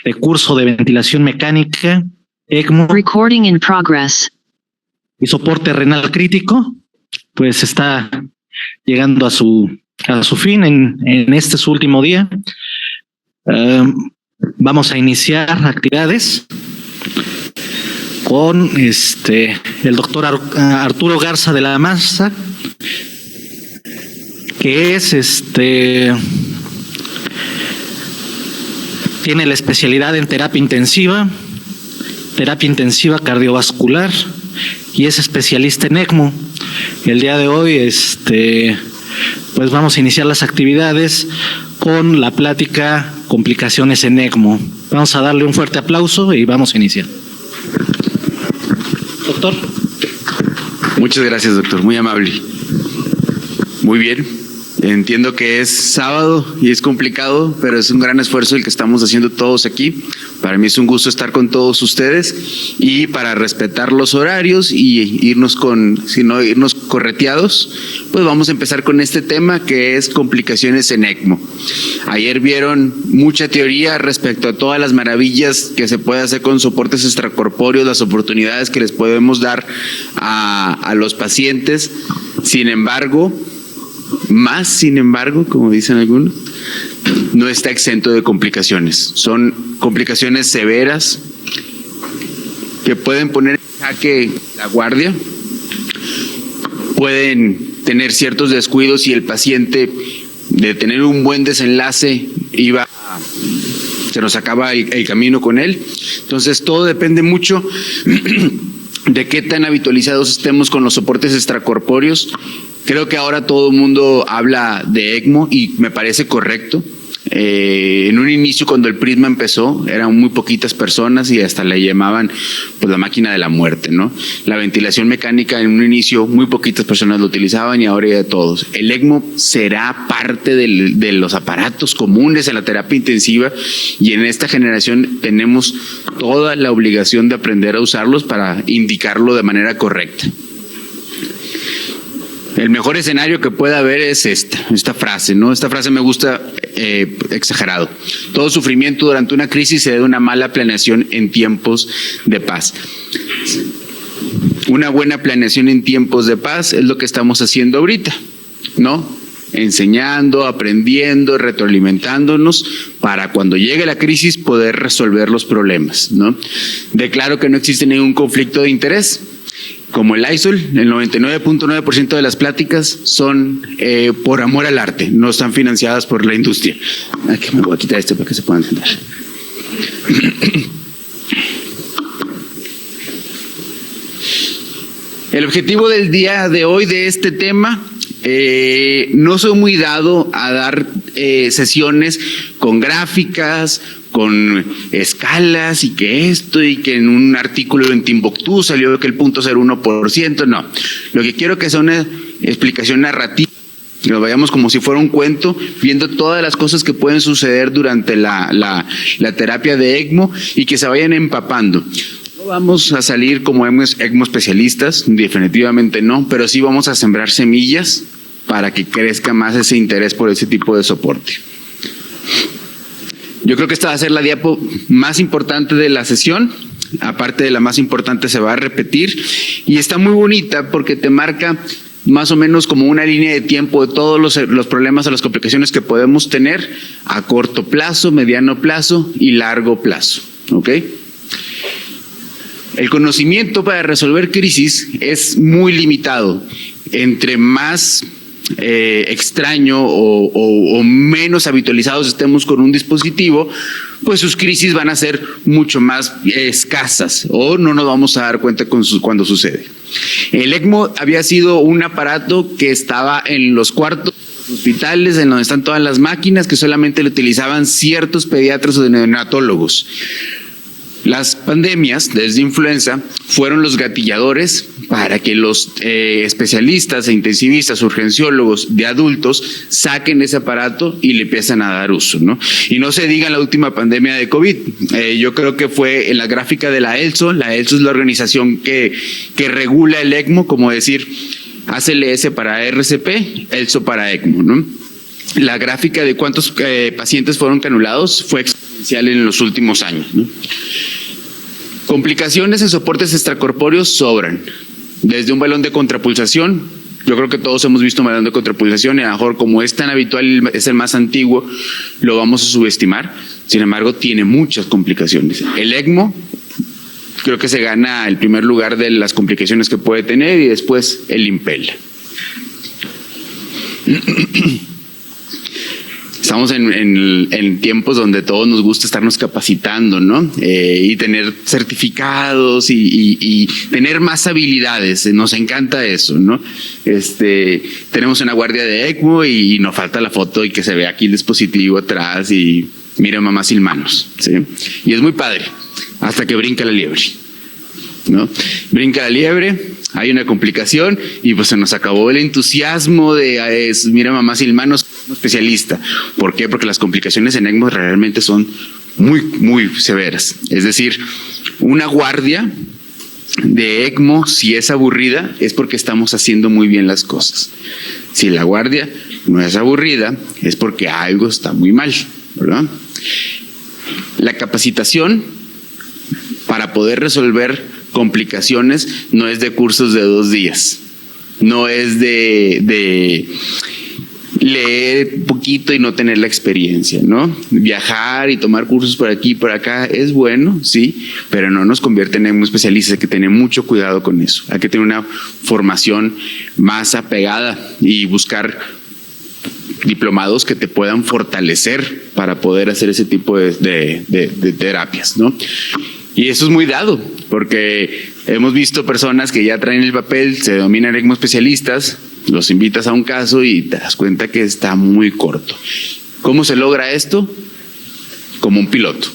de curso de ventilación mecánica, ECMO. Recording in progress. Y soporte renal crítico, pues está llegando a su fin en este su último día. Vamos a iniciar actividades con el doctor Arturo Garza de la Maza, que es tiene la especialidad en terapia intensiva cardiovascular y es especialista en ECMO. El día de hoy pues vamos a iniciar las actividades con la plática complicaciones en ECMO. Vamos a darle un fuerte aplauso y vamos a iniciar. Doctor. Muchas gracias, doctor, muy amable. Muy bien, entiendo que es sábado y es complicado, pero es un gran esfuerzo el que estamos haciendo todos aquí. Para mí es un gusto estar con todos ustedes y para respetar los horarios y irnos correteados, pues vamos a empezar con este tema que es complicaciones en ECMO. Ayer vieron mucha teoría respecto a todas las maravillas que se puede hacer con soportes extracorpóreos, las oportunidades que les podemos dar a los pacientes. Sin embargo, como dicen algunos, no está exento de complicaciones. Son complicaciones severas que pueden poner en jaque la guardia, pueden tener ciertos descuidos y el paciente, de tener un buen desenlace, se nos acaba el camino con él. Entonces todo depende mucho de qué tan habitualizados estemos con los soportes extracorpóreos. Creo que ahora todo el mundo habla de ECMO y me parece correcto. En un inicio, cuando el Prisma empezó, eran muy poquitas personas y hasta le llamaban pues la máquina de la muerte, ¿no? La ventilación mecánica en un inicio muy poquitas personas lo utilizaban y ahora ya todos. El ECMO será parte de los aparatos comunes en la terapia intensiva y en esta generación tenemos toda la obligación de aprender a usarlos para indicarlo de manera correcta. El mejor escenario que pueda haber es esta frase, ¿no? Esta frase me gusta exagerado. Todo sufrimiento durante una crisis se debe a una mala planeación en tiempos de paz. Una buena planeación en tiempos de paz es lo que estamos haciendo ahorita, ¿no? Enseñando, aprendiendo, retroalimentándonos para cuando llegue la crisis poder resolver los problemas, ¿no? Declaro que no existe ningún conflicto de interés. Como el ISOL, el 99.9% de las pláticas son por amor al arte, no están financiadas por la industria. Aquí me voy a quitar esto para que se puedan sentar. El objetivo del día de hoy de este tema, no soy muy dado a dar sesiones con gráficas, con escalas y que esto y que en un artículo en Timbuktu salió que el 0.01%, no. Lo que quiero que sea una explicación narrativa, que lo vayamos como si fuera un cuento, viendo todas las cosas que pueden suceder durante la terapia de ECMO y que se vayan empapando. No vamos a salir como ECMO especialistas, definitivamente no, pero sí vamos a sembrar semillas para que crezca más ese interés por ese tipo de soporte. Yo creo que esta va a ser la diapo más importante de la sesión, aparte de la más importante se va a repetir y está muy bonita porque te marca más o menos como una línea de tiempo de todos los problemas o las complicaciones que podemos tener a corto plazo, mediano plazo y largo plazo, ¿ok? El conocimiento para resolver crisis es muy limitado. Entre más extraño o menos habitualizados estemos con un dispositivo, pues sus crisis van a ser mucho más escasas o no nos vamos a dar cuenta cuando sucede. El ECMO había sido un aparato que estaba en los cuartos hospitales, en donde están todas las máquinas, que solamente lo utilizaban ciertos pediatras o neonatólogos. Las pandemias, desde influenza, fueron los gatilladores para que los especialistas e intensivistas, urgenciólogos de adultos saquen ese aparato y le empiezan a dar uso, ¿no? Y no se diga en la última pandemia de COVID. Yo creo que fue en la gráfica de la ELSO. La ELSO es la organización que regula el ECMO, como decir ACLS para RCP, ELSO para ECMO, ¿no? La gráfica de cuántos pacientes fueron canulados fue excelente. exponencial en los últimos años, ¿no? Complicaciones en soportes extracorpóreos sobran. Desde un balón de contrapulsación, yo creo que todos hemos visto un balón de contrapulsación y a lo mejor como es tan habitual, es el más antiguo, lo vamos a subestimar. Sin embargo, tiene muchas complicaciones. El ECMO creo que se gana el primer lugar de las complicaciones que puede tener y después el Impella. Estamos en tiempos donde todos nos gusta estarnos capacitando, ¿no? Y tener certificados y tener más habilidades. Nos encanta eso, ¿no? Tenemos una guardia de ECMO y nos falta la foto y que se vea aquí el dispositivo atrás y mira mamá sin manos, ¿sí? Y es muy padre, hasta que brinca la liebre, ¿no? Brinca la liebre, hay una complicación y pues se nos acabó el entusiasmo de mira mamá sin manos, especialista. ¿Por qué? Porque las complicaciones en ECMO realmente son muy, muy severas. Es decir, una guardia de ECMO, si es aburrida, es porque estamos haciendo muy bien las cosas. Si la guardia no es aburrida, es porque algo está muy mal, ¿verdad? La capacitación para poder resolver complicaciones no es de cursos de 2 días, no es de leer poquito y no tener la experiencia, ¿no? Viajar y tomar cursos por aquí y por acá es bueno, sí, pero no nos convierte en especialistas. Hay que tener mucho cuidado con eso. Hay que tener una formación más apegada y buscar diplomados que te puedan fortalecer para poder hacer ese tipo de terapias, ¿no? Y eso es muy dado, porque hemos visto personas que ya traen el papel, se denominan ECMO especialistas, los invitas a un caso y te das cuenta que está muy corto. ¿Cómo se logra esto? Como un piloto.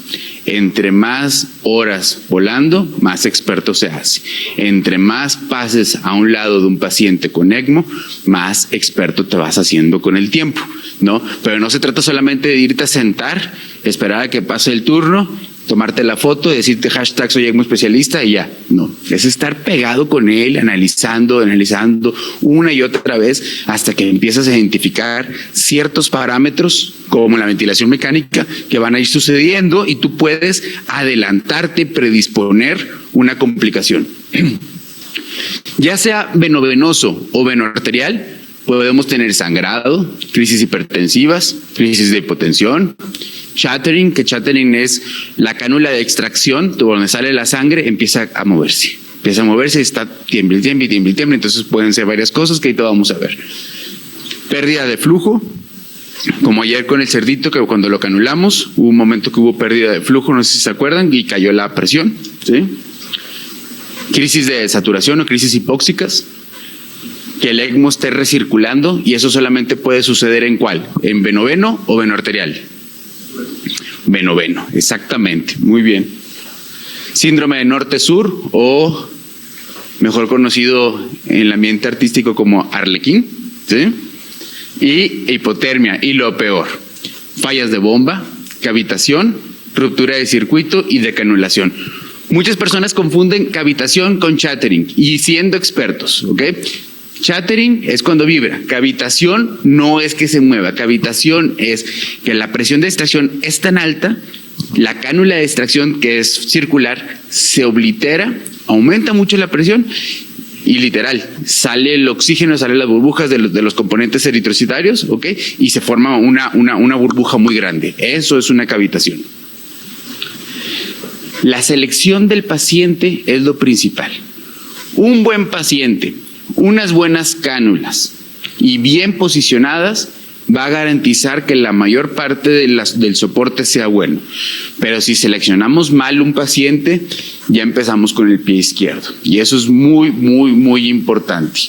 Entre más horas volando, más experto se hace. Entre más pases a un lado de un paciente con ECMO, más experto te vas haciendo con el tiempo, ¿no? Pero no se trata solamente de irte a sentar, esperar a que pase el turno, tomarte la foto, decirte hashtag soy ECMO especialista y ya. No, es estar pegado con él, analizando una y otra vez hasta que empiezas a identificar ciertos parámetros como la ventilación mecánica que van a ir sucediendo y tú puedes adelantarte, predisponer una complicación. Ya sea venovenoso o venoarterial, podemos tener sangrado, crisis hipertensivas, crisis de hipotensión, chattering, que chattering es la cánula de extracción, donde sale la sangre, empieza a moverse y está tiemble, entonces pueden ser varias cosas que ahorita vamos a ver. Pérdida de flujo, como ayer con el cerdito, que cuando lo canulamos, hubo un momento que hubo pérdida de flujo, no sé si se acuerdan, y cayó la presión, ¿sí? Crisis de saturación o crisis hipóxicas, que el ECMO esté recirculando, y eso solamente puede suceder ¿en cuál? ¿En venoveno o venoarterial? Venoveno, exactamente, muy bien. Síndrome de norte-sur, o mejor conocido en el ambiente artístico como arlequín, ¿sí? Y hipotermia, y lo peor, fallas de bomba, cavitación, ruptura de circuito y decanulación. Muchas personas confunden cavitación con chattering, y siendo expertos, ¿ok? Chattering es cuando vibra, cavitación no es que se mueva, cavitación es que la presión de extracción es tan alta, la cánula de extracción, que es circular, se oblitera, aumenta mucho la presión y literal, sale el oxígeno, salen las burbujas de los componentes eritrocitarios, ¿ok? Y se forma una burbuja muy grande. Eso es una cavitación. La selección del paciente es lo principal. Un buen paciente, unas buenas cánulas y bien posicionadas va a garantizar que la mayor parte del soporte sea bueno. Pero si seleccionamos mal un paciente, ya empezamos con el pie izquierdo. Y eso es muy, muy, muy importante.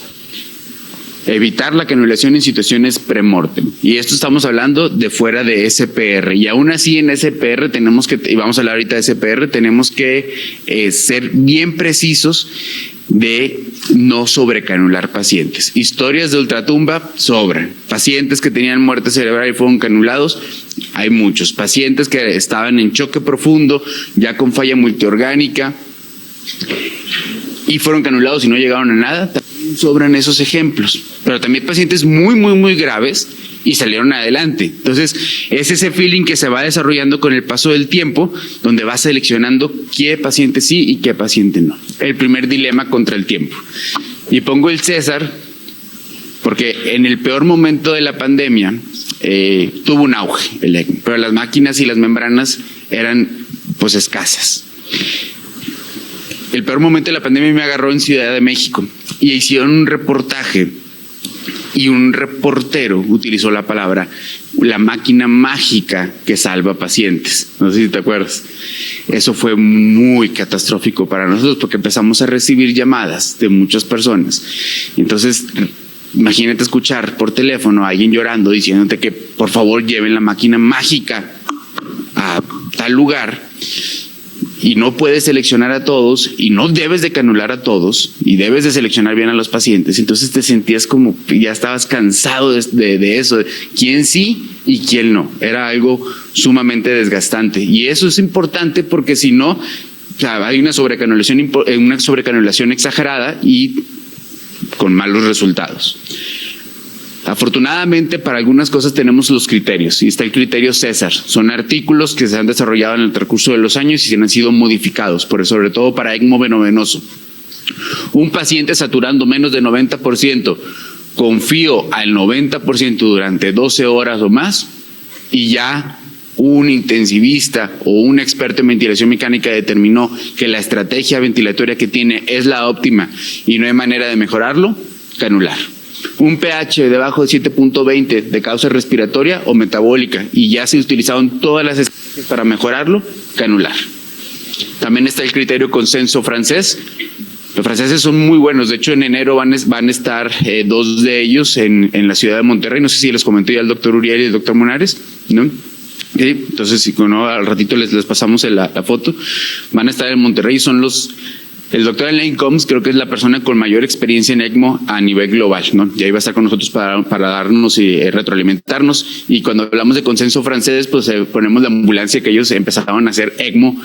Evitar la canulación en situaciones premortem. Y esto estamos hablando de fuera de SPR. Y aún así en SPR tenemos que, y vamos a hablar ahorita de SPR, tenemos que ser bien precisos de no sobrecanular pacientes. Historias de ultratumba sobran. Pacientes que tenían muerte cerebral y fueron canulados, hay muchos. Pacientes que estaban en choque profundo, ya con falla multiorgánica, y fueron canulados y no llegaron a nada, también sobran esos ejemplos, pero también pacientes muy, muy, muy graves y salieron adelante. Entonces, es ese feeling que se va desarrollando con el paso del tiempo, donde vas seleccionando qué paciente sí y qué paciente no. El primer dilema contra el tiempo. Y pongo el César, porque en el peor momento de la pandemia tuvo un auge el ECMO, pero las máquinas y las membranas eran pues escasas. El peor momento de la pandemia me agarró en Ciudad de México y hicieron un reportaje y un reportero utilizó la palabra la máquina mágica que salva pacientes. No sé si te acuerdas. Eso fue muy catastrófico para nosotros porque empezamos a recibir llamadas de muchas personas. Entonces, imagínate escuchar por teléfono a alguien llorando diciéndote que por favor lleven la máquina mágica a tal lugar. Y no puedes seleccionar a todos y no debes de canular a todos y debes de seleccionar bien a los pacientes. Entonces te sentías como ya estabas cansado de eso, de quién sí y quién no. Era algo sumamente desgastante y eso es importante porque si no, o sea, hay una sobrecanulación exagerada y con malos resultados. Afortunadamente, para algunas cosas tenemos los criterios y está el criterio César. Son artículos que se han desarrollado en el transcurso de los años y se han sido modificados, sobre todo para ECMO venovenoso. Un paciente saturando menos de 90%, confío al 90% durante 12 horas o más y ya un intensivista o un experto en ventilación mecánica determinó que la estrategia ventilatoria que tiene es la óptima y no hay manera de mejorarlo, canular. Un pH debajo de 7.20 de causa respiratoria o metabólica y ya se utilizaron todas las estrategias para mejorarlo, canular. También está el criterio consenso francés. Los franceses son muy buenos, de hecho en enero van a estar dos de ellos en la ciudad de Monterrey, no sé si les comenté ya el doctor Uriel y el doctor Monares, ¿no? ¿Sí? Entonces, si no, al ratito les pasamos la foto. Van a estar en Monterrey, son el doctor Elaine Combs, creo que es la persona con mayor experiencia en ECMO a nivel global, ¿no? Y ahí va a estar con nosotros para darnos y retroalimentarnos. Y cuando hablamos de consenso francés, pues ponemos la ambulancia que ellos empezaron a hacer ECMO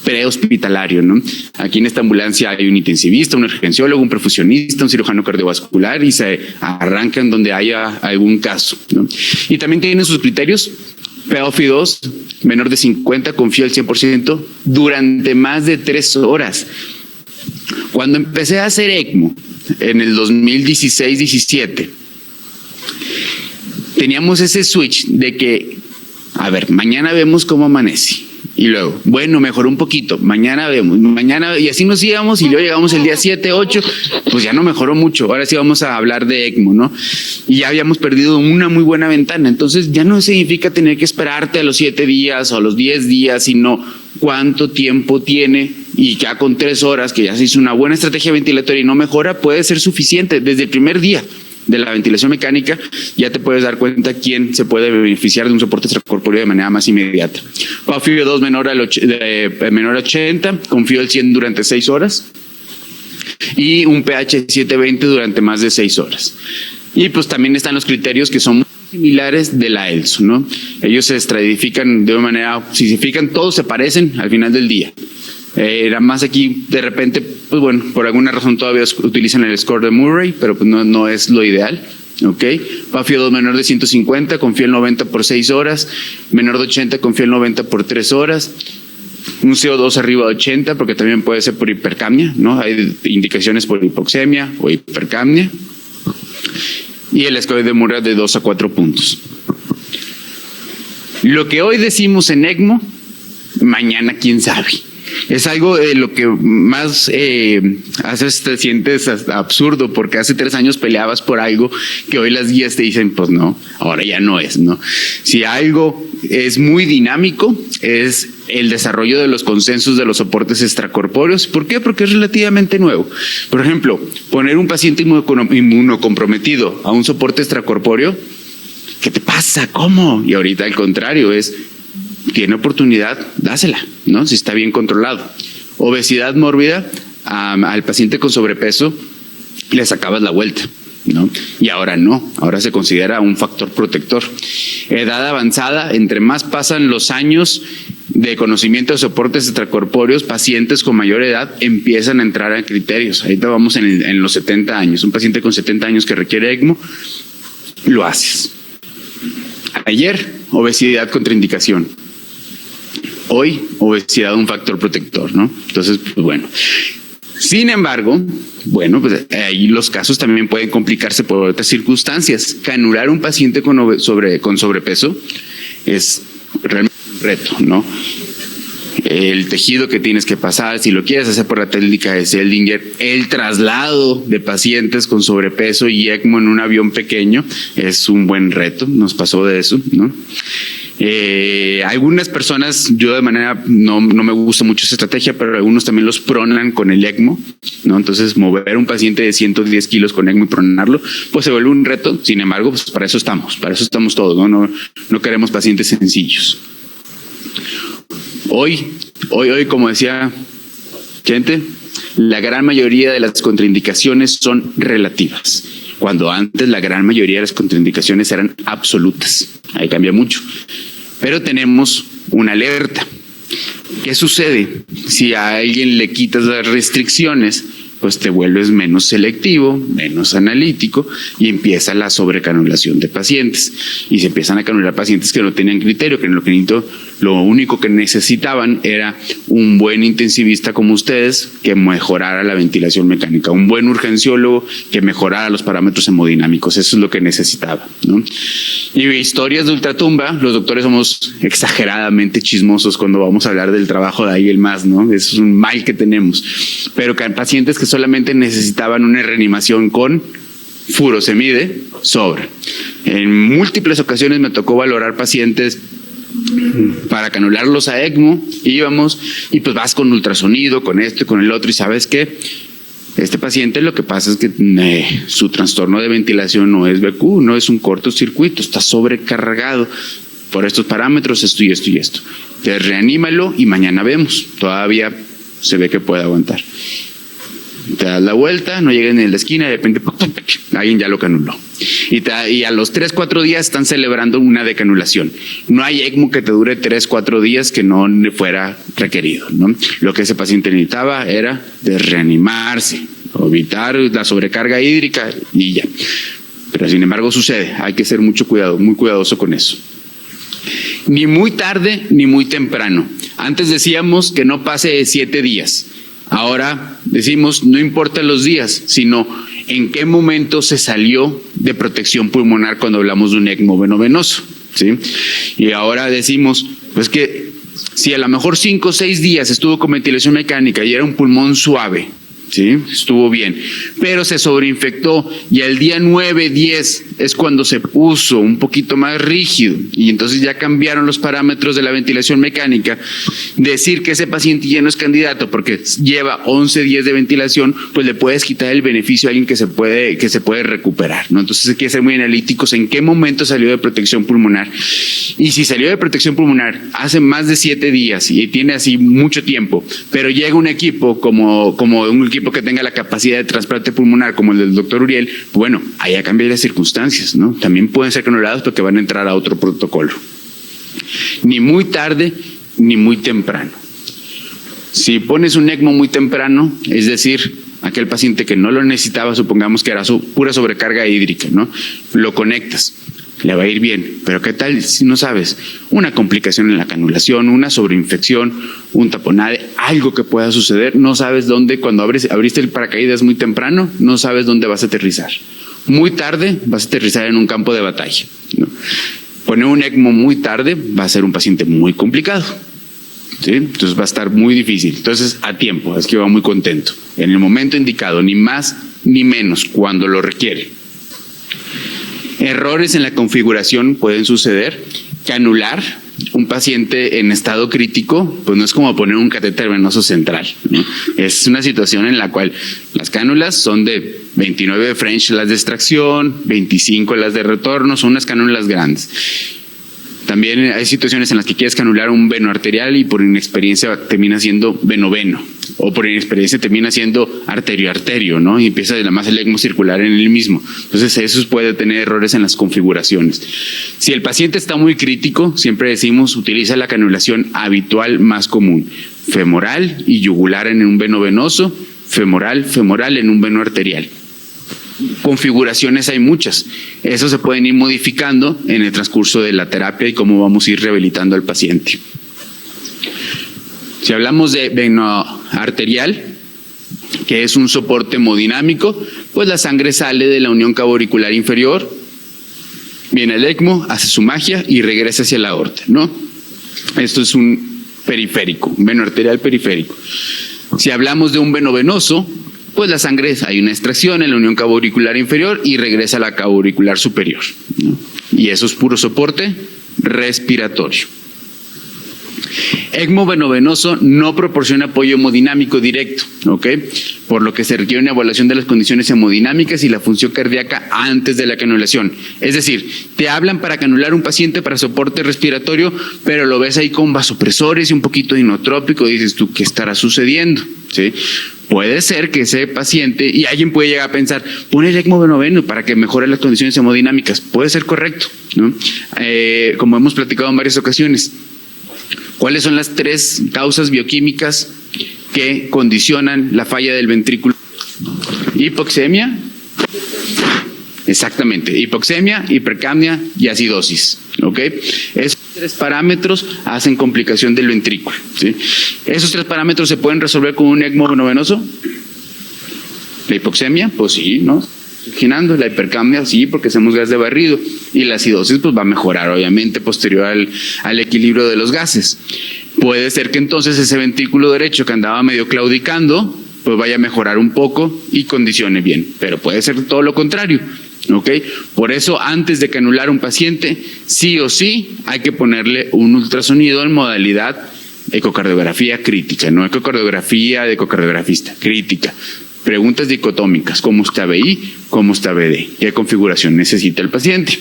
prehospitalario, ¿no? Aquí en esta ambulancia hay un intensivista, un urgenciólogo, un perfusionista, un cirujano cardiovascular y se arrancan donde haya algún caso, ¿no? Y también tienen sus criterios. PaOFI2, menor de 50, confío al 100% durante más de 3 horas. Cuando empecé a hacer ECMO en el 2016-17, teníamos ese switch de que, a ver, mañana vemos cómo amanece. Y luego, bueno, mejoró un poquito, mañana vemos, mañana, y así nos íbamos, y luego llegamos el día 7, 8, pues ya no mejoró mucho, ahora sí vamos a hablar de ECMO, ¿no? Y ya habíamos perdido una muy buena ventana, entonces ya no significa tener que esperarte a los 7 días o a los 10 días, sino cuánto tiempo tiene, y ya con 3 horas, que ya se hizo una buena estrategia ventilatoria y no mejora, puede ser suficiente desde el primer día de la ventilación mecánica, ya te puedes dar cuenta quién se puede beneficiar de un soporte extracorpóreo de manera más inmediata. PaOFI2 menor a 80, confío al 100 durante 6 horas y un pH 720 durante más de 6 horas. Y pues también están los criterios que son similares de la ELSO, ¿no? Ellos se estratifican de una manera, si se fijan, todos se parecen al final del día. Era más aquí, de repente, pues bueno, por alguna razón todavía utilizan el score de Murray, pero pues no es lo ideal. ¿Ok? PaOFI2 menor de 150, confío el 90 por 6 horas, menor de 80, confío el 90 por 3 horas. Un CO2 arriba de 80, porque también puede ser por hipercapnia, ¿no? Hay indicaciones por hipoxemia o hipercapnia. Y el score de Murray de 2 a 4 puntos. Lo que hoy decimos en ECMO, mañana quién sabe. Es algo de lo que más te sientes hasta absurdo, porque hace 3 años peleabas por algo que hoy las guías te dicen, pues no, ahora ya no es, ¿no? Si algo es muy dinámico, es el desarrollo de los consensos de los soportes extracorpóreos. ¿Por qué? Porque es relativamente nuevo. Por ejemplo, poner un paciente inmunocomprometido a un soporte extracorpóreo, ¿qué te pasa? ¿Cómo? Y ahorita al contrario, tiene oportunidad, dásela, ¿no? Si está bien controlado. Obesidad mórbida, al paciente con sobrepeso le sacabas la vuelta, ¿no? Y ahora no, ahora se considera un factor protector. Edad avanzada, entre más pasan los años, de conocimiento de soportes extracorpóreos, pacientes con mayor edad empiezan a entrar a criterios. Ahorita vamos en los 70 años. Un paciente con 70 años que requiere ECMO, lo haces. Ayer, obesidad contraindicación. Hoy, obesidad un factor protector, ¿no? Entonces, pues bueno. Sin embargo, bueno, pues ahí los casos también pueden complicarse por otras circunstancias. Canular a un paciente con sobrepeso es realmente un reto, ¿no? El tejido que tienes que pasar, si lo quieres hacer por la técnica de Seldinger, el traslado de pacientes con sobrepeso y ECMO en un avión pequeño es un buen reto. Nos pasó de eso, ¿no? Algunas personas, yo de manera no me gusta mucho esa estrategia, pero algunos también los pronan con el ECMO, ¿no? Entonces, mover a un paciente de 110 kilos con ECMO y pronarlo, pues se vuelve un reto. Sin embargo, pues para eso estamos todos, ¿no? No queremos pacientes sencillos. Hoy, como decía gente, la gran mayoría de las contraindicaciones son relativas, cuando antes la gran mayoría de las contraindicaciones eran absolutas. Ahí cambia mucho. Pero tenemos una alerta. ¿Qué sucede? Si a alguien le quitas las restricciones, pues te vuelves menos selectivo, menos analítico y empieza la sobrecanulación de pacientes. Y se empiezan a canular pacientes que no tenían criterio, que lo único que necesitaban era un buen intensivista como ustedes que mejorara la ventilación mecánica, un buen urgenciólogo que mejorara los parámetros hemodinámicos. Eso es lo que necesitaba, ¿no? Y historias de ultratumba, los doctores somos exageradamente chismosos cuando vamos a hablar del trabajo de alguien más, ¿no? Eso es un mal que tenemos. Pero que pacientes que solamente necesitaban una reanimación con furosemide, sobra. En múltiples ocasiones me tocó valorar pacientes para canularlos a ECMO, íbamos y pues vas con ultrasonido, con esto y con el otro, y ¿sabes qué? Este paciente lo que pasa es que su trastorno de ventilación no es VQ, no es un cortocircuito, está sobrecargado por estos parámetros, esto y esto y esto. Te reanímalo y mañana vemos, todavía se ve que puede aguantar. Te das la vuelta, no llegas ni en la esquina, de repente alguien ya lo canuló. Y a los 3-4 días están celebrando una decanulación. No hay ECMO que te dure 3-4 días que no fuera requerido, ¿no? Lo que ese paciente necesitaba era de reanimarse, evitar la sobrecarga hídrica y ya. Pero sin embargo sucede, hay que ser muy cuidadoso con eso. Ni muy tarde ni muy temprano. Antes decíamos que no pase de 7 días. Ahora decimos, no importa los días, sino en qué momento se salió de protección pulmonar cuando hablamos de un ECMO venoso, ¿sí? Y ahora decimos, pues que si a lo mejor 5 o 6 días estuvo con ventilación mecánica y era un pulmón suave, ¿sí? Estuvo bien, pero se sobreinfectó y al día 9, 10 es cuando se puso un poquito más rígido y entonces ya cambiaron los parámetros de la ventilación mecánica. Decir que ese paciente ya no es candidato porque lleva 11 días de ventilación, pues le puedes quitar el beneficio a alguien que se puede recuperar, ¿no? Entonces hay que ser muy analíticos en qué momento salió de protección pulmonar. Y si salió de protección pulmonar hace más de 7 días y tiene así mucho tiempo, pero llega un equipo como un equipo que tenga la capacidad de trasplante pulmonar como el del doctor Uriel, bueno, ahí ya cambian las circunstancias, ¿no? También pueden ser canulados porque van a entrar a otro protocolo. Ni muy tarde ni muy temprano. Si pones un ECMO muy temprano, es decir, aquel paciente que no lo necesitaba, supongamos que era pura sobrecarga hídrica, ¿no? Lo conectas, le va a ir bien, pero ¿qué tal si no sabes? Una complicación en la canulación, una sobreinfección, un taponade, algo que pueda suceder, no sabes dónde, cuando abriste el paracaídas muy temprano, no sabes dónde vas a aterrizar. Muy tarde vas a aterrizar en un campo de batalla, ¿no? Poner un ECMO muy tarde va a ser un paciente muy complicado, ¿sí? Entonces va a estar muy difícil. Entonces, a tiempo, es que va muy contento. En el momento indicado, ni más ni menos, cuando lo requiere. Errores en la configuración pueden suceder. Canular un paciente en estado crítico, pues no es como poner un catéter venoso central, ¿no? Es una situación en la cual las cánulas son de 29 de French las de extracción, 25 las de retorno, son unas cánulas grandes. También hay situaciones en las que quieres canular un veno arterial y por inexperiencia termina siendo veno-veno, o por inexperiencia termina siendo arterio-arterio, ¿no? Y empieza además el ECMO circular en el mismo. Entonces eso puede tener errores en las configuraciones. Si el paciente está muy crítico, siempre decimos utiliza la canulación habitual más común, femoral y yugular en un veno venoso, femoral en un veno arterial. Configuraciones hay muchas. Eso se pueden ir modificando en el transcurso de la terapia y cómo vamos a ir rehabilitando al paciente. Si hablamos de veno arterial, que es un soporte hemodinámico, pues la sangre sale de la unión cabo-auricular inferior, viene al ECMO, hace su magia y regresa hacia la aorta, ¿no? Esto es un periférico, un veno arterial periférico. Si hablamos de un veno venoso, pues la sangre, hay una extracción en la unión cabo-auricular inferior y regresa a la cabo-auricular superior, ¿no? Y eso es puro soporte respiratorio. ECMO venovenoso no proporciona apoyo hemodinámico directo, ¿ok? Por lo que se requiere una evaluación de las condiciones hemodinámicas y la función cardíaca antes de la canulación. Es decir, te hablan para canular un paciente para soporte respiratorio, pero lo ves ahí con vasopresores y un poquito de inotrópico, y dices tú, ¿qué estará sucediendo? ¿Sí? Puede ser que ese paciente, y alguien puede llegar a pensar, pon el ECMO venoveno para que mejore las condiciones hemodinámicas. Puede ser correcto, ¿no? Como hemos platicado en varias ocasiones, ¿cuáles son las 3 causas bioquímicas que condicionan la falla del ventrículo? Hipoxemia, exactamente, hipoxemia, hipercapnia y acidosis, ¿ok? Esos 3 parámetros hacen complicación del ventrículo, ¿sí? Esos 3 parámetros se pueden resolver con un ECMO venovenoso. La hipoxemia, pues sí, ¿no? Oxigenando, la hipercapnia, sí, porque hacemos gas de barrido, y la acidosis pues va a mejorar obviamente posterior al equilibrio de los gases. Puede ser que entonces ese ventrículo derecho que andaba medio claudicando pues vaya a mejorar un poco y condicione bien, pero puede ser todo lo contrario, ¿ok? Por eso antes de canular un paciente, sí o sí hay que ponerle un ultrasonido en modalidad ecocardiografía crítica, no ecocardiografía de ecocardiografista, crítica. Preguntas dicotómicas, ¿cómo está BI? ¿Cómo está BD? ¿Qué configuración necesita el paciente?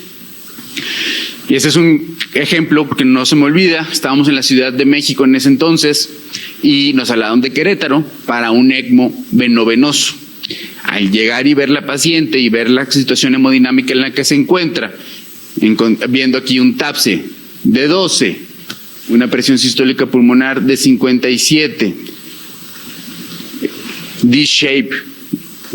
Y ese es un ejemplo que no se me olvida. Estábamos en la Ciudad de México en ese entonces y nos hablaron de Querétaro para un ECMO venovenoso. Al llegar y ver la paciente y ver la situación hemodinámica en la que se encuentra, viendo aquí un TAPSE de 12, una presión sistólica pulmonar de 57, D-shape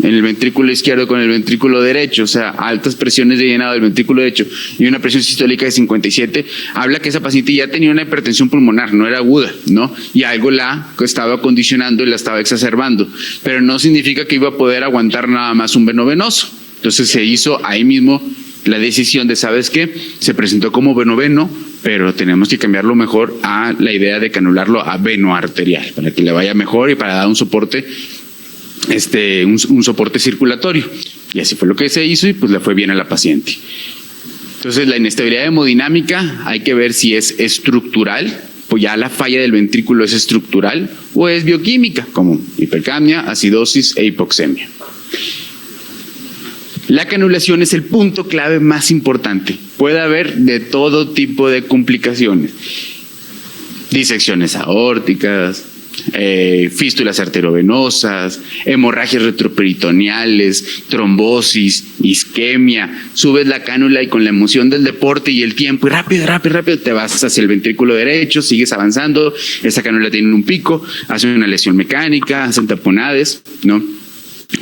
en el ventrículo izquierdo con el ventrículo derecho, o sea, altas presiones de llenado del ventrículo derecho y una presión sistólica de 57, habla que esa paciente ya tenía una hipertensión pulmonar, no era aguda, ¿no? Y algo la estaba condicionando y la estaba exacerbando, pero no significa que iba a poder aguantar nada más un venovenoso. Entonces se hizo ahí mismo la decisión de, ¿sabes qué? Se presentó como venoveno, pero tenemos que cambiarlo mejor a la idea de canularlo a veno arterial, para que le vaya mejor y para dar un soporte un soporte circulatorio. Y así fue lo que se hizo y pues le fue bien a la paciente. Entonces la inestabilidad hemodinámica hay que ver si es estructural, pues ya la falla del ventrículo es estructural, o es bioquímica, como hipercapnia, acidosis e hipoxemia. La canulación es el punto clave más importante. Puede haber de todo tipo de complicaciones. Disecciones aórticas, fístulas arteriovenosas, hemorragias retroperitoneales, trombosis, isquemia. Subes la cánula y con la emoción del deporte y el tiempo, y rápido te vas hacia el ventrículo derecho, sigues avanzando, esa cánula tiene un pico, hace una lesión mecánica, hacen tamponades, ¿no?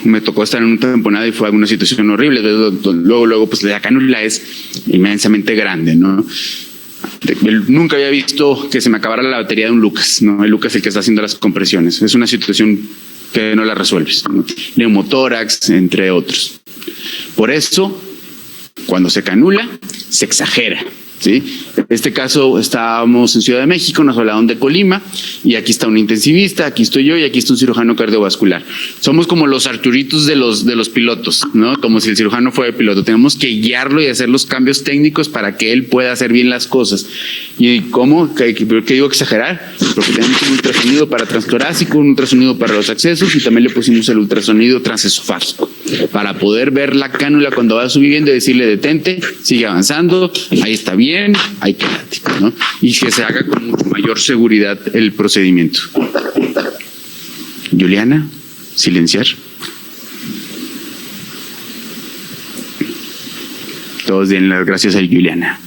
Me tocó estar en un tamponado y fue alguna situación horrible. Luego pues la cánula es inmensamente grande, ¿no? Nunca había visto que se me acabara la batería de un Lucas, ¿no? El Lucas es el que está haciendo las compresiones. Es una situación que no la resuelves, ¿no? Neumotórax, entre otros. Por eso, cuando se canula, se exagera, ¿sí? En este caso estábamos en Ciudad de México, nos hablaron de Colima, y aquí está un intensivista, aquí estoy yo y aquí está un cirujano cardiovascular. Somos como los Arturitos de los pilotos, ¿no? Como si el cirujano fuera el piloto. Tenemos que guiarlo y hacer los cambios técnicos para que él pueda hacer bien las cosas. ¿Y cómo? ¿Qué digo exagerar? Porque tenemos un ultrasonido para transtorácico, un ultrasonido para los accesos y también le pusimos el ultrasonido transesofágico. para poder ver la cánula cuando va subiendo y decirle detente, sigue avanzando, ahí está bien, ahí quédate, ¿no? Y que se haga con mucho mayor seguridad el procedimiento. Juliana, silenciar. Todos den las gracias a Juliana.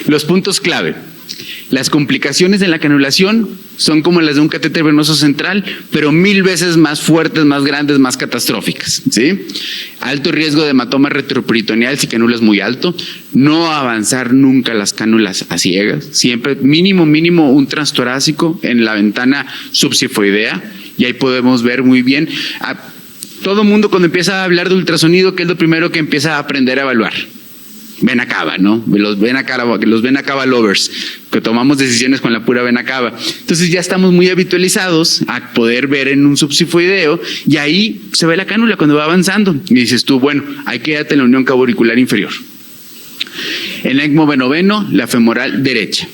Los puntos clave. Las complicaciones de la canulación son como las de un catéter venoso central, pero 1000 veces más fuertes, más grandes, más catastróficas, ¿sí? Alto riesgo de hematoma retroperitoneal si canulas muy alto. No avanzar nunca las cánulas a ciegas. Siempre mínimo un transtorácico en la ventana subsifoidea. Y ahí podemos ver muy bien. Todo mundo cuando empieza a hablar de ultrasonido, ¿qué es lo primero que empieza a aprender a evaluar? Vena cava, ¿no? Los vena cava lovers, que tomamos decisiones con la pura vena cava. Entonces ya estamos muy habitualizados a poder ver en un subsifoideo y ahí se ve la cánula cuando va avanzando. Y dices tú, bueno, ahí quédate en la unión cabo-auricular inferior. En ECMO veno-veno, la femoral derecha.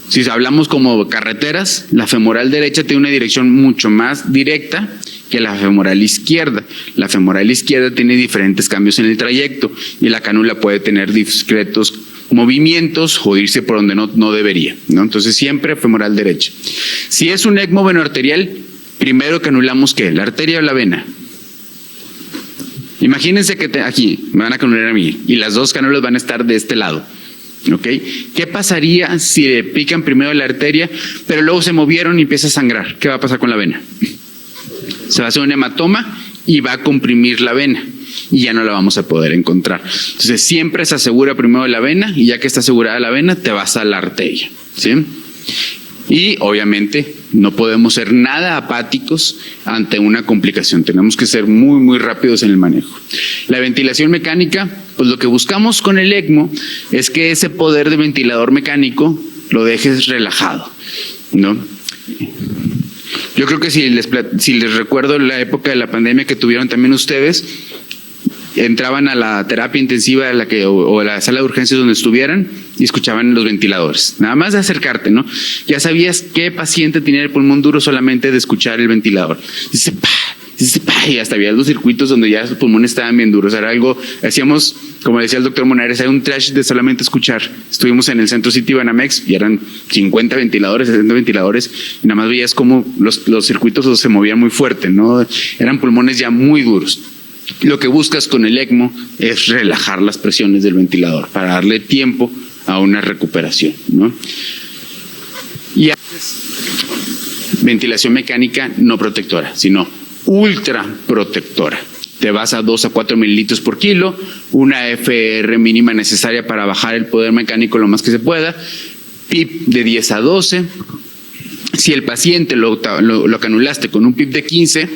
Si hablamos como carreteras, la femoral derecha tiene una dirección mucho más directa que la femoral izquierda. La femoral izquierda tiene diferentes cambios en el trayecto y la cánula puede tener discretos movimientos o irse por donde no debería, ¿no? Entonces siempre femoral derecha. Si es un ECMO venoarterial, primero canulamos ¿qué? ¿La arteria o la vena? Imagínense que aquí me van a canular a mí y las dos cánulas van a estar de este lado. ¿Ok? ¿Qué pasaría si le pican primero la arteria, pero luego se movieron y empieza a sangrar? ¿Qué va a pasar con la vena? Se va a hacer un hematoma y va a comprimir la vena y ya no la vamos a poder encontrar. Entonces siempre se asegura primero la vena y ya que está asegurada la vena te vas a la arteria, ¿sí? Y obviamente no podemos ser nada apáticos ante una complicación. Tenemos que ser muy rápidos en el manejo. La ventilación mecánica, pues lo que buscamos con el ECMO es que ese poder de ventilador mecánico lo dejes relajado, ¿no? Yo creo que si les recuerdo la época de la pandemia que tuvieron también ustedes, entraban a la terapia intensiva o a la sala de urgencias donde estuvieran y escuchaban los ventiladores. Nada más de acercarte, ¿no? Ya sabías qué paciente tenía el pulmón duro solamente de escuchar el ventilador. Dice, y hasta había los circuitos donde ya sus pulmones estaban bien duros. Era algo, hacíamos, como decía el doctor Monares, era un trash de solamente escuchar. Estuvimos en el Centro City Banamex y eran 50 ventiladores, 60 ventiladores, y nada más veías cómo los circuitos se movían muy fuerte, ¿no? Eran pulmones ya muy duros. Lo que buscas con el ECMO es relajar las presiones del ventilador para darle tiempo a una recuperación, ¿no? Y ventilación mecánica no protectora, sino ultra protectora. Te vas a 2 a 4 mililitros por kilo, una FR mínima necesaria para bajar el poder mecánico lo más que se pueda, PIP de 10 a 12. Si el paciente lo canulaste con un PIP de 15,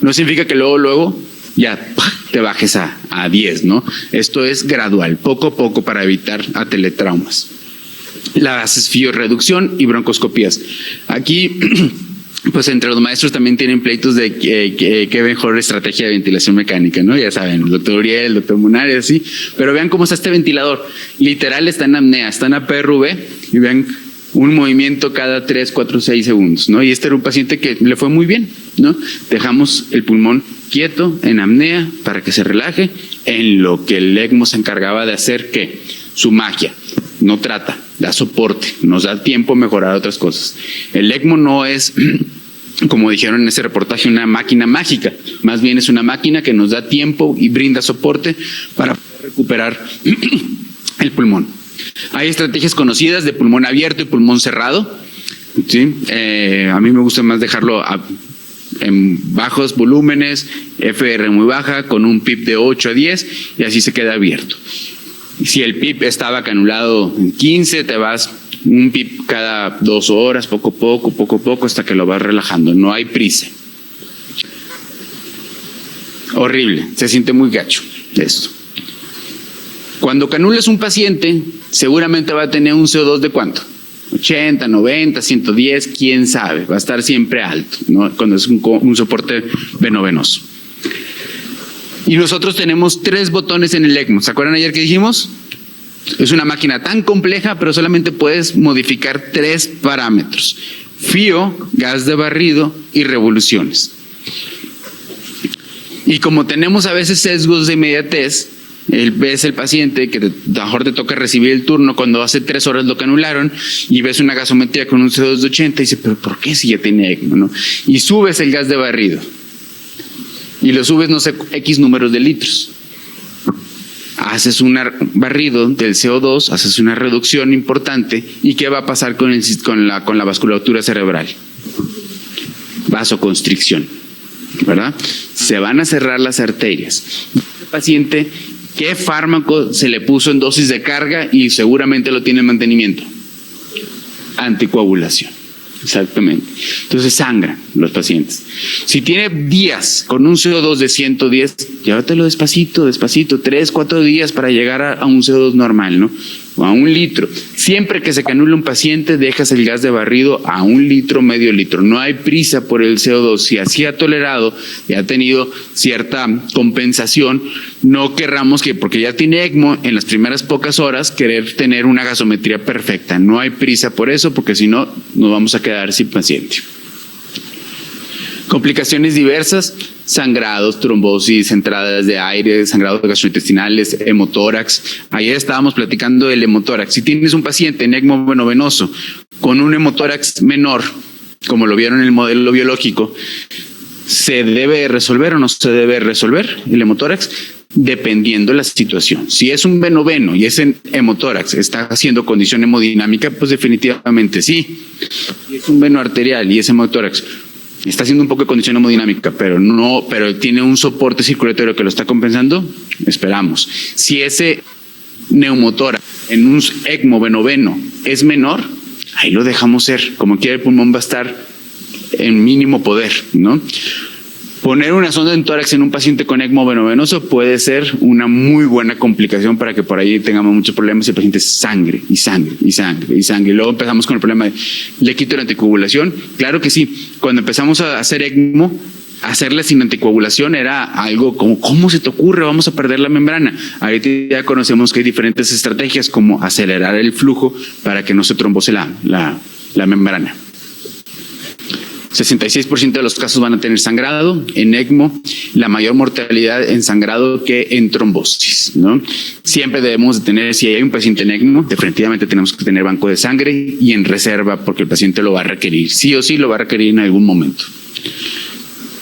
no significa que luego ya te bajes a 10, ¿no? Esto es gradual, poco a poco para evitar ateletraumas. Las fiorreducción y broncoscopías. Aquí pues entre los maestros también tienen pleitos de qué mejor estrategia de ventilación mecánica, ¿no? Ya saben, el doctor Uriel, el doctor Munares, así. Pero vean cómo está este ventilador. Literal está en apnea, está en APRV y vean un movimiento cada 3, 4, 6 segundos, ¿no? Y este era un paciente que le fue muy bien, ¿no? Dejamos el pulmón quieto en apnea para que se relaje, en lo que el ECMO se encargaba de hacer, ¿qué? Su magia. No trata, da soporte, nos da tiempo a mejorar otras cosas. El ECMO no es, como dijeron en ese reportaje, una máquina mágica, más bien es una máquina que nos da tiempo y brinda soporte para poder recuperar el pulmón. Hay estrategias conocidas de pulmón abierto y pulmón cerrado, ¿sí? A mí me gusta más dejarlo en bajos volúmenes, FR muy baja, con un PIP de 8 a 10 y así se queda abierto. Si el PIP estaba canulado en 15, te vas un PIP cada 2 horas, poco a poco, hasta que lo vas relajando. No hay prisa. Horrible, se siente muy gacho esto. Cuando canulas un paciente, seguramente va a tener un CO2 de ¿cuánto? 80, 90, 110, quién sabe, va a estar siempre alto, ¿no? Cuando es un soporte venovenoso. Y nosotros tenemos 3 botones en el ECMO. ¿Se acuerdan ayer que dijimos? Es una máquina tan compleja, pero solamente puedes modificar 3 parámetros: fío, gas de barrido y revoluciones. Y como tenemos a veces sesgos de inmediatez, ves el paciente que a lo mejor te toca recibir el turno cuando hace 3 horas lo que anularon y ves una gasometría con un CO2 de 80 y dices, pero ¿por qué si ya tiene ECMO? ¿No? Y subes el gas de barrido y lo subes, no sé, X números de litros. Haces un barrido del CO2, haces una reducción importante y ¿qué va a pasar con la vasculatura cerebral? Vasoconstricción, ¿verdad? Se van a cerrar las arterias. Este paciente, ¿qué fármaco se le puso en dosis de carga y seguramente lo tiene en mantenimiento? Anticoagulación. Exactamente. Entonces sangran los pacientes. Si tiene días con un CO2 de 110, llévatelo despacito, 3, 4 días para llegar a un CO2 normal, ¿no? O a 1 litro. Siempre que se canula un paciente, dejas el gas de barrido a 1 litro, medio litro. No hay prisa por el CO2. Si así ha tolerado y ha tenido cierta compensación, no querramos que, porque ya tiene ECMO, en las primeras pocas horas, querer tener una gasometría perfecta. No hay prisa por eso, porque si no, nos vamos a quedar sin paciente. Complicaciones diversas, sangrados, trombosis, entradas de aire, sangrados gastrointestinales, hemotórax. Ayer estábamos platicando del hemotórax. Si tienes un paciente en ECMO venoso con un hemotórax menor, como lo vieron en el modelo biológico, ¿se debe resolver o no se debe resolver el hemotórax? Dependiendo de la situación. Si es un veno y es en hemotórax, está haciendo condición hemodinámica, pues definitivamente sí. Si es un veno arterial y es hemotórax, está haciendo un poco de condición hemodinámica, pero tiene un soporte circulatorio que lo está compensando, esperamos. Si ese neumotórax en un ECMO veno es menor, ahí lo dejamos ser. Como quiera, el pulmón va a estar en mínimo poder, ¿no? Poner una sonda en tórax en un paciente con ECMO venoso puede ser una muy buena complicación para que por ahí tengamos muchos problemas y el paciente sangre y sangre y sangre y sangre. Y luego empezamos con el problema de, ¿le quito la anticoagulación? Claro que sí. Cuando empezamos a hacer ECMO, hacerla sin anticoagulación era algo como, ¿cómo se te ocurre? Vamos a perder la membrana. Ahorita ya conocemos que hay diferentes estrategias como acelerar el flujo para que no se trombose la membrana. 66% de los casos van a tener sangrado. En ECMO, la mayor mortalidad en sangrado que en trombosis, ¿no? Siempre debemos de tener, si hay un paciente en ECMO, definitivamente tenemos que tener banco de sangre y en reserva porque el paciente lo va a requerir. Sí o sí lo va a requerir en algún momento.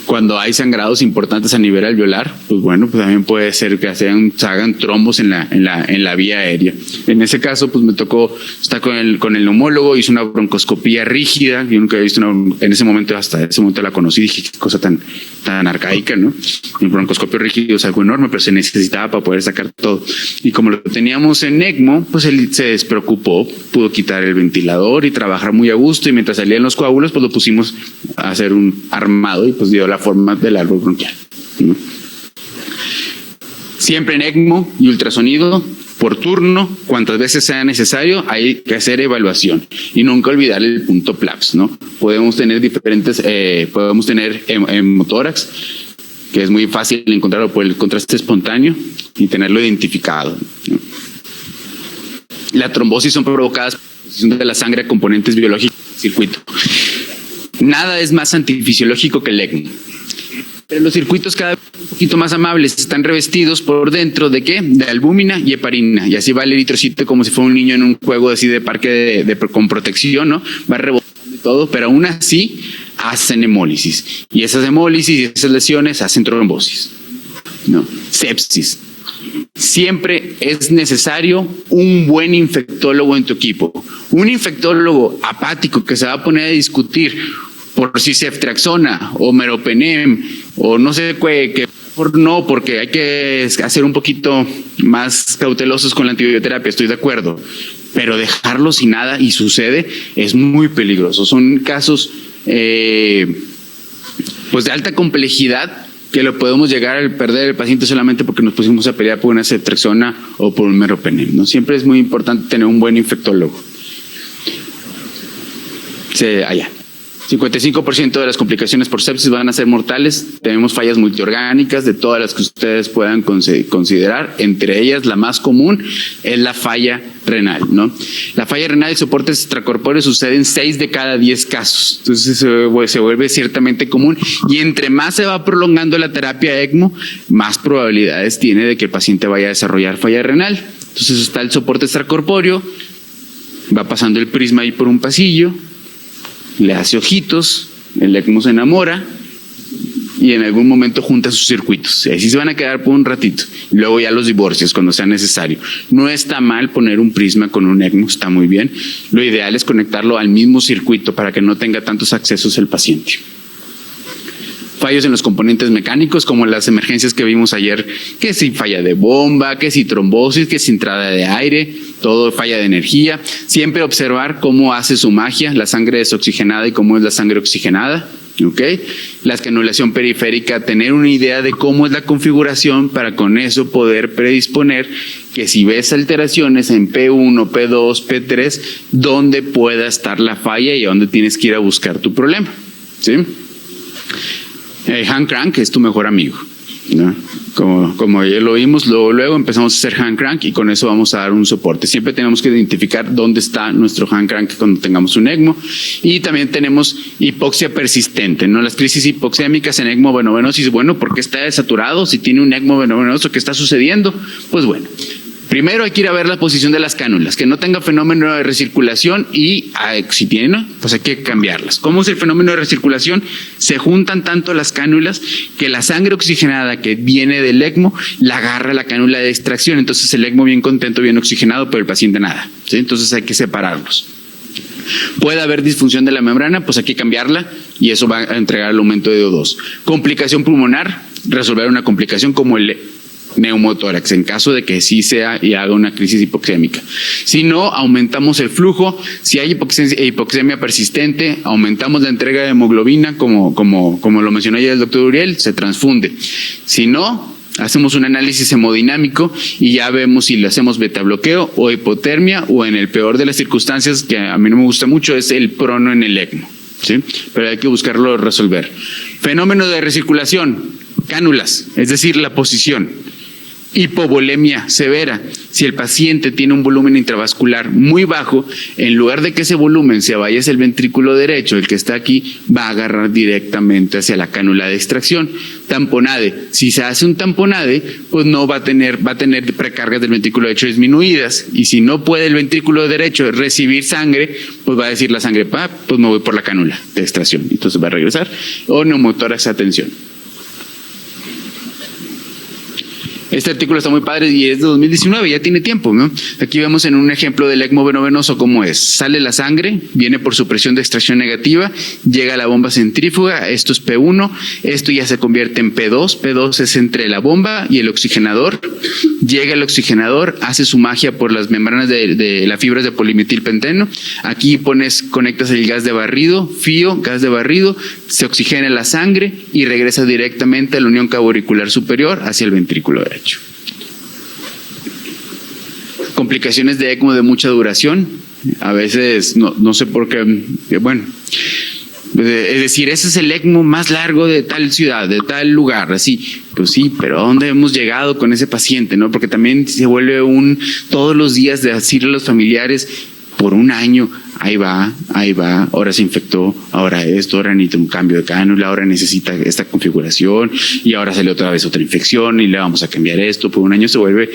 Cuando hay sangrados importantes a nivel alveolar, pues bueno, pues también puede ser que se hagan trombos en la vía aérea. En ese caso, pues me tocó estar con el neumólogo, hizo una broncoscopía rígida. Yo nunca había visto en ese momento, hasta ese momento la conocí, dije, qué cosa tan arcaica, ¿no? El broncoscopio rígido es algo enorme, pero se necesitaba para poder sacar todo. Y como lo teníamos en ECMO, pues él se despreocupó, pudo quitar el ventilador y trabajar muy a gusto. Y mientras salían los coágulos, pues lo pusimos a hacer un armado y pues dio la forma del árbol bronquial, ¿no? Siempre en ECMO y ultrasonido por turno, cuantas veces sea necesario, hay que hacer evaluación y nunca olvidar el punto PLAPS, ¿no? Podemos tener diferentes, podemos tener hemotórax, que es muy fácil encontrarlo por el contraste espontáneo y tenerlo identificado, ¿no? La trombosis son provocadas por la exposición de la sangre a componentes biológicos del circuito. Nada es más antifisiológico que el ECMO. Pero los circuitos cada vez un poquito más amables están revestidos por dentro de ¿qué? De albúmina y heparina. Y así va el eritrocito como si fuera un niño en un juego así de parque con protección, ¿no? Va rebotando y todo, pero aún así hacen hemólisis. Y esas hemólisis y esas lesiones hacen trombosis, ¿no? Sepsis. Siempre es necesario un buen infectólogo en tu equipo. Un infectólogo apático que se va a poner a discutir por si ceftriaxona o meropenem o no sé qué, no, porque hay que hacer un poquito más cautelosos con la antibioterapia, estoy de acuerdo, pero dejarlo sin nada y sucede es muy peligroso. Son casos pues de alta complejidad que lo podemos llegar a perder el paciente solamente porque nos pusimos a pelear por una ceftriaxona o por un meropenem, ¿no? Siempre es muy importante tener un buen infectólogo. Allá. 55% de las complicaciones por sepsis van a ser mortales. Tenemos fallas multiorgánicas de todas las que ustedes puedan considerar. Entre ellas, la más común es la falla renal, ¿no? La falla renal y soportes extracorpóreos sucede en 6 de cada 10 casos. Entonces se vuelve ciertamente común, y entre más se va prolongando la terapia ECMO, más probabilidades tiene de que el paciente vaya a desarrollar falla renal. Entonces está el soporte extracorpóreo, va pasando el prisma ahí por un pasillo, le hace ojitos, el ECMO se enamora y en algún momento junta sus circuitos. Así se van a quedar por un ratito. Y luego ya los divorcios cuando sea necesario. No está mal poner un prisma con un ECMO, está muy bien. Lo ideal es conectarlo al mismo circuito para que no tenga tantos accesos el paciente. Fallos en los componentes mecánicos, como las emergencias que vimos ayer, que si falla de bomba, que si trombosis, que si entrada de aire, todo falla de energía. Siempre observar cómo hace su magia la sangre desoxigenada y cómo es la sangre oxigenada. ¿Okay? La escanulación periférica, tener una idea de cómo es la configuración para con eso poder predisponer que si ves alteraciones en P1, P2, P3, dónde pueda estar la falla y a dónde tienes que ir a buscar tu problema. ¿Sí? Hand crank es tu mejor amigo, ¿no? Como ya lo vimos, luego empezamos a hacer hand crank y con eso vamos a dar un soporte. Siempre tenemos que identificar dónde está nuestro hand crank cuando tengamos un ECMO. Y también tenemos hipoxia persistente, ¿no? Las crisis hipoxémicas en ECMO venovenosis. Bueno, ¿por qué está saturado? Si tiene un ECMO venovenoso, ¿qué está sucediendo? Pues bueno, primero hay que ir a ver la posición de las cánulas, que no tenga fenómeno de recirculación, y si tiene, pues hay que cambiarlas. ¿Cómo es el fenómeno de recirculación? Se juntan tanto las cánulas que la sangre oxigenada que viene del ECMO la agarra la cánula de extracción. Entonces el ECMO bien contento, bien oxigenado, pero el paciente nada, ¿sí? Entonces hay que separarlos. Puede haber disfunción de la membrana, pues hay que cambiarla y eso va a entregar el aumento de O2. Complicación pulmonar, resolver una complicación como el neumotórax, en caso de que sí sea y haga una crisis hipoxémica. Si no, aumentamos el flujo. Si hay hipoxemia persistente, aumentamos la entrega de hemoglobina, como lo mencionó ya el doctor Uriel, se transfunde. Si no, hacemos un análisis hemodinámico y ya vemos si le hacemos beta bloqueo o hipotermia, o en el peor de las circunstancias, que a mí no me gusta mucho, es el prono en el ECMO, ¿sí? Pero hay que buscarlo resolver. Fenómeno de recirculación, cánulas, es decir, la posición. Hipovolemia severa. Si el paciente tiene un volumen intravascular muy bajo, en lugar de que ese volumen se vaya hacia el ventrículo derecho, el que está aquí, va a agarrar directamente hacia la cánula de extracción. Tamponade. Si se hace un tamponade, pues no va a tener precargas del ventrículo derecho disminuidas. Y si no puede el ventrículo derecho recibir sangre, pues va a decir la sangre, pues me voy por la cánula de extracción. Entonces va a regresar. O neumotórax, atención. Este artículo está muy padre y es de 2019, ya tiene tiempo, ¿no? Aquí vemos en un ejemplo del ECMO venovenoso cómo es. Sale la sangre, viene por supresión de extracción negativa, llega a la bomba centrífuga, esto es P1, esto ya se convierte en P2, P2 es entre la bomba y el oxigenador, llega el oxigenador, hace su magia por las membranas de las fibras de polimetilpenteno, aquí conectas el gas de barrido, gas de barrido, se oxigena la sangre y regresa directamente a la unión cabo-auricular superior hacia el ventrículo derecho. Complicaciones de ECMO de mucha duración, a veces no sé por qué, bueno, es decir, ese es el ECMO más largo de tal ciudad, de tal lugar, así, pues sí, pero ¿a dónde hemos llegado con ese paciente, no? Porque también se vuelve todos los días de decirle a los familiares, por un año, ahí va, ahora se infectó, ahora esto, ahora necesita un cambio de cánula, ahora necesita esta configuración y ahora sale otra vez otra infección y le vamos a cambiar esto. Por un año se vuelve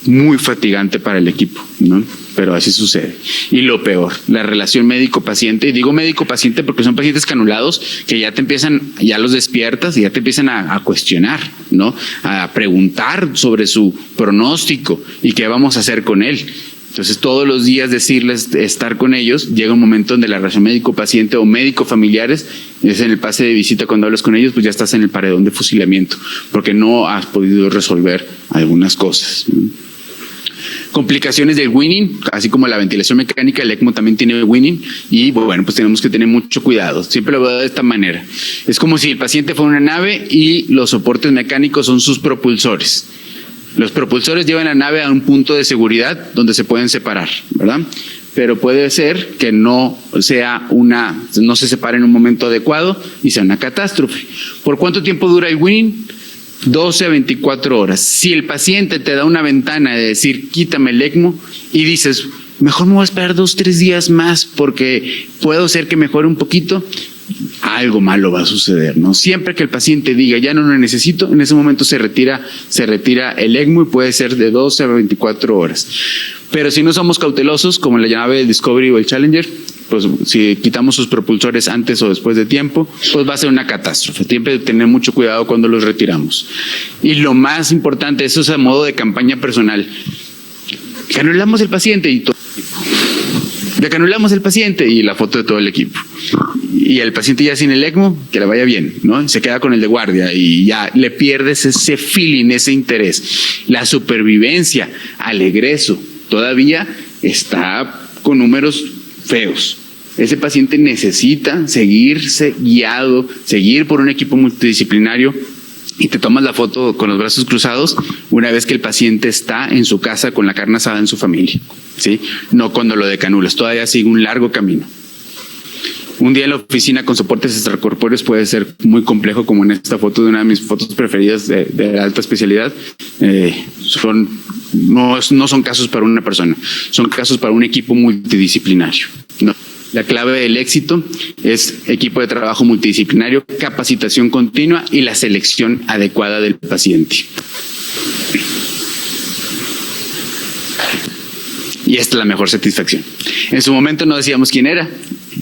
muy fatigante para el equipo, ¿no? Pero así sucede. Y lo peor, la relación médico-paciente, y digo médico-paciente porque son pacientes canulados que ya los despiertas y ya te empiezan a cuestionar, ¿no? A preguntar sobre su pronóstico y qué vamos a hacer con él. Entonces, todos los días decirles estar con ellos, llega un momento donde la relación médico-paciente o médico-familiares, es en el pase de visita cuando hablas con ellos, pues ya estás en el paredón de fusilamiento, porque no has podido resolver algunas cosas. Complicaciones del winning, así como la ventilación mecánica, el ECMO también tiene winning y bueno, pues tenemos que tener mucho cuidado. Siempre lo veo de esta manera. Es como si el paciente fuera una nave y los soportes mecánicos son sus propulsores. Los propulsores llevan la nave a un punto de seguridad donde se pueden separar, ¿verdad? pero puede ser que no se separe en un momento adecuado y sea una catástrofe. ¿Por cuánto tiempo dura el weaning? 12 a 24 horas. Si el paciente te da una ventana de decir, quítame el ECMO, y dices, mejor me voy a esperar 2-3 días más porque puedo ser que mejore un poquito, algo malo va a suceder, ¿no? Siempre que el paciente diga, ya no lo necesito, en ese momento se retira el ECMO y puede ser de 12 a 24 horas. Pero si no somos cautelosos, como la nave del Discovery o el Challenger, pues si quitamos sus propulsores antes o después de tiempo, pues va a ser una catástrofe. Siempre tener mucho cuidado cuando los retiramos. Y lo más importante, eso es a modo de campaña personal. Canulamos el paciente y todo. Ya canulamos el paciente y la foto de todo el equipo. Y el paciente ya sin el ECMO, que le vaya bien, ¿no? Se queda con el de guardia y ya le pierdes ese feeling, ese interés. La supervivencia al egreso todavía está con números feos. Ese paciente necesita seguirse guiado, seguir por un equipo multidisciplinario, y te tomas la foto con los brazos cruzados una vez que el paciente está en su casa con la carne asada en su familia, ¿sí? No cuando lo decanulas, todavía sigue un largo camino. Un día en la oficina con soportes extracorpóreos puede ser muy complejo, como en esta foto de una de mis fotos preferidas de alta especialidad. No son casos para una persona, son casos para un equipo multidisciplinario, ¿no? La clave del éxito es equipo de trabajo multidisciplinario, capacitación continua y la selección adecuada del paciente. Y esta es la mejor satisfacción. En su momento no decíamos quién era.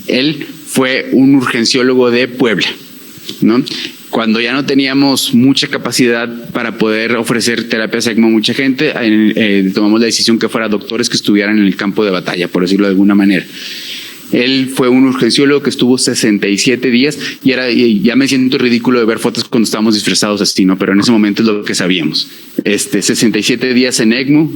Él fue un urgenciólogo de Puebla, ¿no? Cuando ya no teníamos mucha capacidad para poder ofrecer terapias ECMO a mucha gente, tomamos la decisión que fuera doctores que estuvieran en el campo de batalla, por decirlo de alguna manera. Él fue un urgenciólogo que estuvo 67 días y ya me siento ridículo de ver fotos cuando estábamos disfrazados así, ¿no? Pero en ese momento es lo que sabíamos. 67 días en ECMO,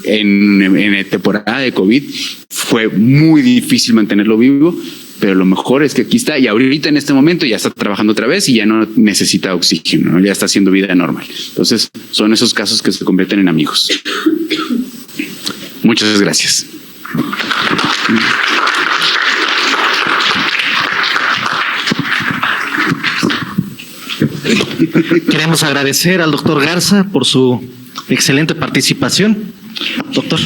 en temporada de COVID, fue muy difícil mantenerlo vivo, pero lo mejor es que aquí está y ahorita en este momento ya está trabajando otra vez y ya no necesita oxígeno, ¿no? Ya está haciendo vida normal. Entonces son esos casos que se convierten en amigos. Muchas gracias. Queremos agradecer al doctor Garza por su excelente participación. Doctor.